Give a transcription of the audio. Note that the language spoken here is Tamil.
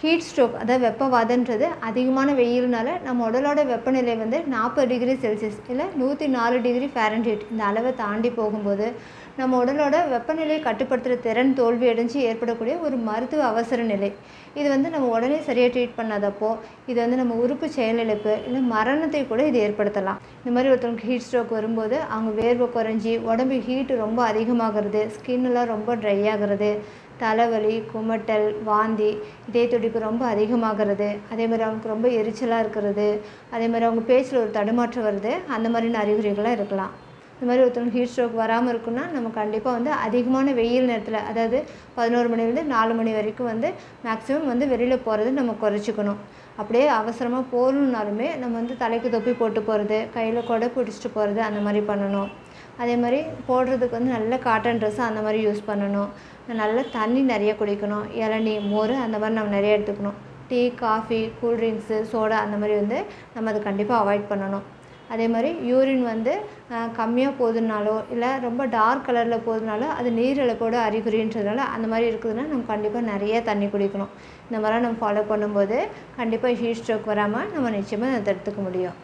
ஹீட் ஸ்ட்ரோக் அதாவது வெப்பவாதன்றது அதிகமான வெயில்னால நம்ம உடலோட வெப்பநிலை வந்து 40 டிகிரி செல்சியஸ் இல்லை 104 டிகிரி ஃபாரன்ஹீட் இந்த அளவை தாண்டி போகும்போது நம்ம உடலோட வெப்பநிலையை கட்டுப்படுத்துகிற திறன் தோல்வி அடைஞ்சு ஏற்படக்கூடிய ஒரு மருத்துவ அவசர நிலை. இது வந்து நம்ம உடனே சரியாக ட்ரீட் பண்ணாதப்போ இது வந்து நம்ம உறுப்பு செயலிழப்பு இல்லை மரணத்தை கூட இது ஏற்படுத்தலாம். இந்த மாதிரி ஒருத்தவங்களுக்கு ஹீட் ஸ்ட்ரோக் வரும்போது அவங்க வேர்வை குறைஞ்சி உடம்பு ஹீட்டு ரொம்ப அதிகமாகிறது, ஸ்கின்னுலாம் ரொம்ப ட்ரை ஆகிறது, தலைவலி, குமட்டல், வாந்தி, இதய துடிப்பு ரொம்ப அதிகமாகிறது, அதே மாதிரி அவங்களுக்கு ரொம்ப எரிச்சலாக இருக்கிறது, அதே மாதிரி அவங்க பேச்சில் ஒரு தடுமாற்றம் வருது, அந்த மாதிரியான அறிகுறிகளாக இருக்கலாம். இந்த மாதிரி ஒருத்தவங்களுக்கு ஹீட் ஸ்ட்ரோக் வராமல் இருக்குன்னா நம்ம கண்டிப்பாக வந்து அதிகமான வெயில் நேரத்தில் அதாவது 11 மணிலேருந்து 4 மணி வரைக்கும் வந்து மேக்ஸிமம் வந்து வெளியில் போகிறது நம்ம குறைச்சிக்கணும். அப்படியே அவசரமாக போகணுன்னாலுமே நம்ம வந்து தலைக்கு தொப்பி போட்டு போகிறது, கையில் கொடை பிடிச்சிட்டு போகிறது அந்த மாதிரி பண்ணணும். அதே மாதிரி போடுறதுக்கு வந்து நல்ல காட்டன் ட்ரெஸ்ஸு அந்த மாதிரி யூஸ் பண்ணணும். நல்ல தண்ணி நிறைய குடிக்கணும், இளநீ, மோர் அந்த மாதிரி நம்ம நிறைய எடுத்துக்கணும். டீ, காஃபி, கூல்ட்ரிங்க்ஸு, சோடா அந்த மாதிரி வந்து நம்ம அதை கண்டிப்பாக அவாய்ட் பண்ணணும். அதே மாதிரி யூரின் வந்து கம்மியாக போகுதுனாலோ இல்லை ரொம்ப டார்க் கலரில் போகுதுனாலோ அது நீரிழப்போட அறிகுறின்றதுனால அந்த மாதிரி இருக்குதுன்னா நம்ம கண்டிப்பாக நிறைய தண்ணி குடிக்கணும். இந்த மாதிரிலாம் நம்ம ஃபாலோ பண்ணும்போது கண்டிப்பாக ஹீட் ஸ்ட்ரோக் வராமல் நம்ம நிச்சயமாக அதை தடுத்துக்க முடியும்.